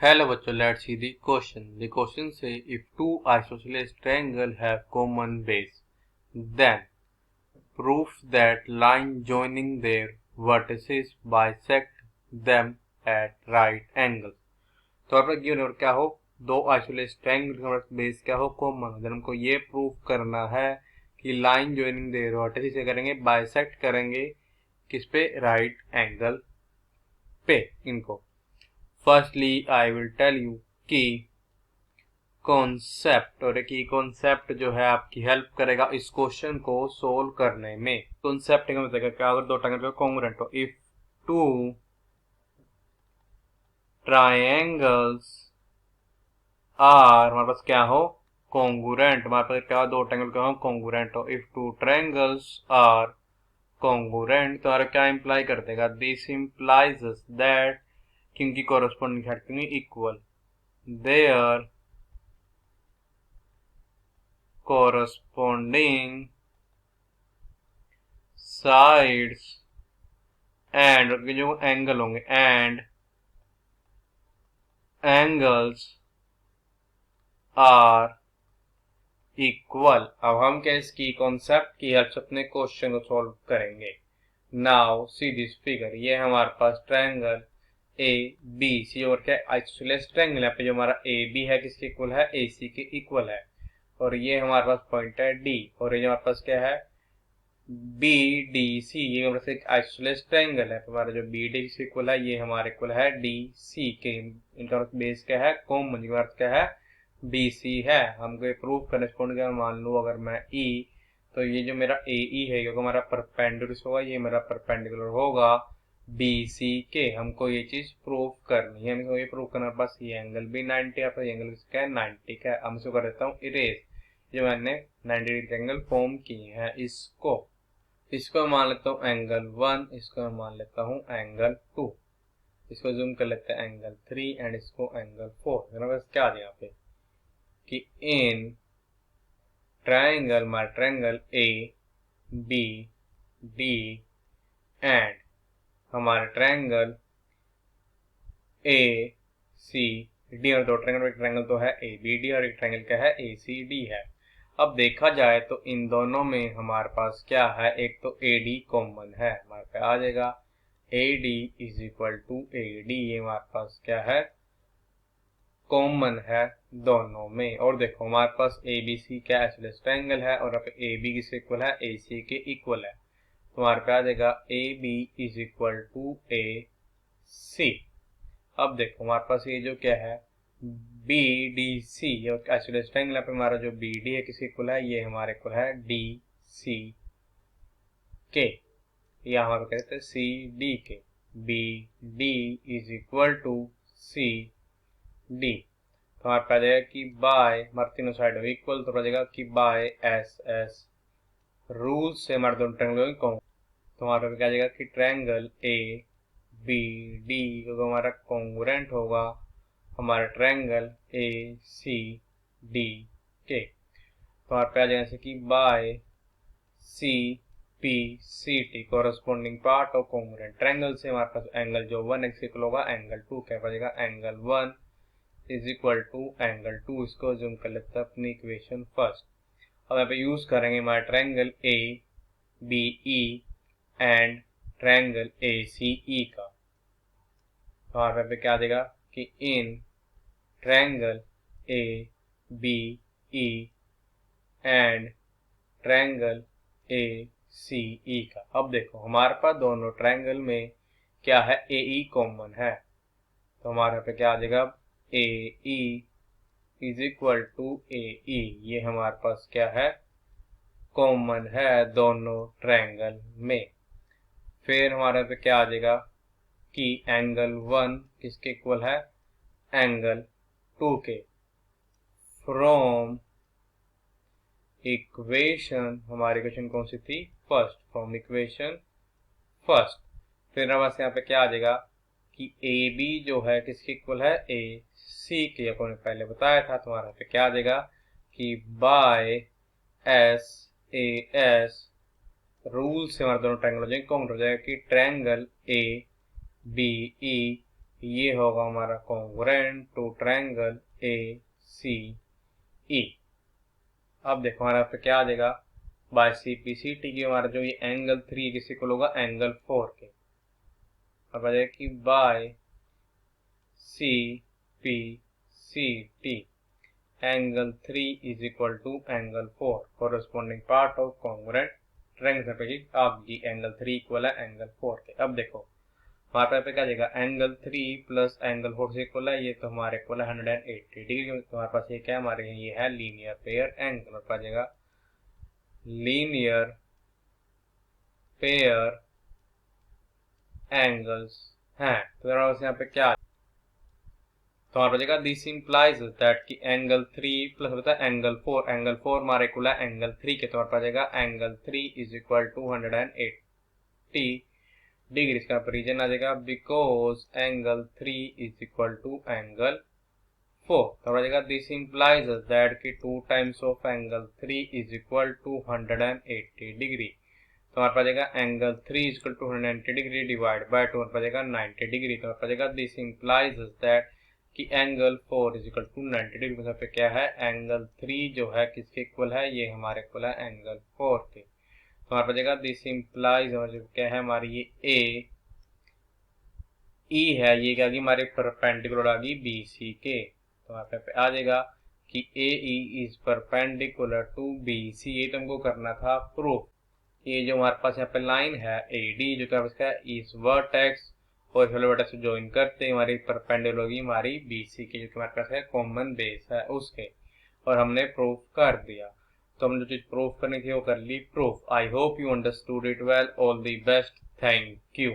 Hello बच्चों, let's see the question. The question say if two isosceles triangle have common base, then prove that line joining their vertices bisect them at right angles. तो आपका given और क्या हो, दो isosceles triangle का base क्या हो, कॉमन। देन हमको ये प्रूव करना है कि लाइन जॉइनिंग देयर वर्टिसेस से करेंगे, बाइसेक्ट करेंगे किस पे, राइट एंगल पे इनको। Firstly I will tell you कि कॉन्सेप्ट, और एक कॉन्सेप्ट जो है आपकी हेल्प करेगा इस क्वेश्चन को सोल्व करने में। कॉन्सेप्ट का मतलब क्या, अगर दो ट्रायंगल कॉन्ग्रुएंट हो, इफ टू ट्रायंगल्स आर, हमारे पास क्या हो, कॉन्ग्रुएंट। हमारे पास क्या हो, दो ट्रायंगल क्या हो, कॉन्ग्रुएंट हो। If two triangles are congruent तो हमारा क्या इंप्लाई कर देगा, दिस इंप्लाइज दैट, क्योंकि कॉरेस्पॉन्डिंग साइड क्योंकि equal, there corresponding sides and जो एंगल होंगे एंड एंगल्स आर इक्वल। अब हम क्या इसकी कॉन्सेप्ट की हेल्प से अपने क्वेश्चन को सॉल्व करेंगे। नाउ सी दिस फिगर, ये हमारे पास ट्रायंगल ए बी सी और क्या आइसोसेलेस ट्रायंगल, यहाँ पे जो हमारा ए बी है किसके इक्वल है, ए सी के इक्वल है। और ये हमारे पास पॉइंट है डी, और ये हमारे पास क्या है, बी डी सी, ये हमारे पास एक आइसोसेलेस ट्रायंगल है। तो हमारा जो बी डी सी इक्वल है ये हमारे इक्वल है डी सी के। इनका बेस क्या है, कॉमन, जिसका अर्थ क्या है, बी सी है। हमको ये प्रूव करने से मान लो अगर मैं ई, तो ये जो मेरा ए ई है क्योंकि हमारा परपेंडिकुलर होगा, ये मेरा परपेंडिकुलर होगा बी सी के। हमको ये चीज प्रूव करनी है, हमको ये प्रूव करना, बस ये एंगल भी 90 है, ये एंगल क्या है 90 का है। हम इसको कर देता हूँ इरेज, जो मैंने 90 डिग्री एंगल फॉर्म किए हैं इसको मान लेता हूँ एंगल 1, इसको मैं मान लेता हूँ एंगल 2, इसको जूम कर लेते हैं एंगल 3 एंड इसको एंगल 4। मेरे पास क्या आ यहाँ पे कि इन triangle, my triangle A B D and हमारे ट्रायंगल ए सी डी, और दो ट्रायंगल, एक ट्रायंगल तो है ए बी डी और एक ट्रायंगल क्या है, ए सी डी है। अब देखा जाए तो इन दोनों में हमारे पास क्या है, एक तो ए डी कॉमन है, हमारे पास आ जाएगा A D is equal to A D, ये हमारे पास क्या है, कॉमन है दोनों में। और देखो हमारे पास ए बी सी क्या आइसोसेलेस ट्रायंगल है, और यहाँ पे ए बी किसके इक्वल है, ए सी के इक्वल है। तो हमारे पास आ जाएगा A B is equal to A C. अब देखो हमारे पास ये जो क्या है, B D C, isosceles triangle पे हमारा जो बी डी है किसके इक्वल है, ये हमारे इक्वल है डी सी के, या हमारे कहते हैं सी डी के। B D is equal to C D, तो हमारे पास आ जाएगा कि बाय, हमारे तीनों साइड हो इक्वल, तो आ जाएगा कि बाय एस एस रूल से हमारे दोनों ट्रायंगल को, तो हमारे पास क्या आ जाएगा कि ट्रायंगल ए बी डी क्योंकि हमारा कॉन्ग्रुएंट होगा हमारा ट्रायंगल ए सी डी के। तो हमारे पे आ जाएगा जैसे कि by C P C T corresponding part of congruent triangle से हमारे पास एंगल जो 1 एक्स इक्वल होगा एंगल 2 क्या बचेगा, angle 1 is equal to angle 2। इसको जूम कर लेते हैं अपनी इक्वेशन फर्स्ट। अब यहाँ पे यूज करेंगे हमारा triangle A B E and triangle A C E का। तो हमारे पे क्या देगा कि इन triangle A B E and triangle A C E का। अब देखो हमारे पास दोनों ट्रायंगल में क्या है, ए ई कॉमन है, तो हमारे पे क्या आ जाएगा, ए ई इज इक्वल टू ए ई, ये हमारे पास क्या है, कॉमन है दोनों ट्रायंगल में। फिर हमारे पे क्या आ जाएगा कि एंगल 1 किसके इक्वल है, एंगल 2 के। फ्रॉम इक्वेशन, हमारी इक्वेशन कौन सी थी, फर्स्ट, फ्रॉम इक्वेशन फर्स्ट। फिर हमारे यहाँ पे क्या आ जाएगा कि ए बी जो है किसके इक्वल है, ए सी के, अपन ने पहले बताया था। तुम्हारा पे क्या आ जाएगा कि by S A S rule से हमारे दोनों ट्रायंगल हो जाएंगे, कॉमन हो जाएगा कि ट्रायंगल ए बी ई ये होगा हमारा कॉन्ग्रुएंट टू ट्रायंगल ACE। अब देखो हमारा पे क्या आ जाएगा, बाय CPCT की हमारा जो ये एंगल 3 किसी को होगा एंगल 4 के, अब आ जाएगा कि by CPCT angle 3 is equal to angle 4 corresponding part of congruent triangle. आपकी एंगल 3 इक्वल है एंगल 4 के। अब देखो हमारे पे क्या जाएगा, एंगल 3 प्लस एंगल 4 से इक्वल है, ये तो हमारे इक्वल है 180 डिग्री। तो हमारे पास ये क्या हमारे ये है लीनियर पेयर एंगल। हमारे पास जाएगा लीनियर पेयर एंगल्स हैं। तो यहाँ पे क्या, तो हमारे पास जाएगा दिस इंप्लाइज दैट कि एंगल 3 प्लस होता है एंगल 4, एंगल 4 हमारे इक्वल है एंगल 3 के। तो हमारे पास जाएगा angle 3 is equal to 180 degree. इसका रीजन आ जाएगा because angle 3 is equal to angle 4। तो आ जाएगा दिस इंप्लाइज दैट कि 2 times of angle 3 is equal to 180 degree. तो हमारे पास जाएगा angle 3 is equal to 180 degree divide by 2, हमारे पास जाएगा 90 डिग्री। तो हमारे पास जाएगा दिस इंप्लाइज दैट कि angle 4 is equal to 90 degree. मतलब पे क्या है, एंगल 3 जो है किसके इक्वल है, ये हमारे इक्वल है एंगल 4 के। तो हमारे पास जाएगा दिस इंप्लाइज और जो क्या है हमारी ये ए ई है, ये क्या हमारे परपेंडिकुलर आ गई BC के। तो हमारे पे आ जाएगा कि AE is perpendicular to BC। ये तुमको करना था प्रूफ। ये जो हमारे पास यहाँ पे लाइन है AD जो क्या है इस वर्टेक्स और इस वर्टेक्स से ज्वाइन करते हमारी परपेंडिकुलर होगी हमारी BC के, जो कि हमारे पास है कॉमन बेस है उसके, और हमने प्रूफ कर दिया। तो हमने जो चीज प्रूफ करनी थी वो कर ली proof. I hope you understood it well. All the best. Thank you.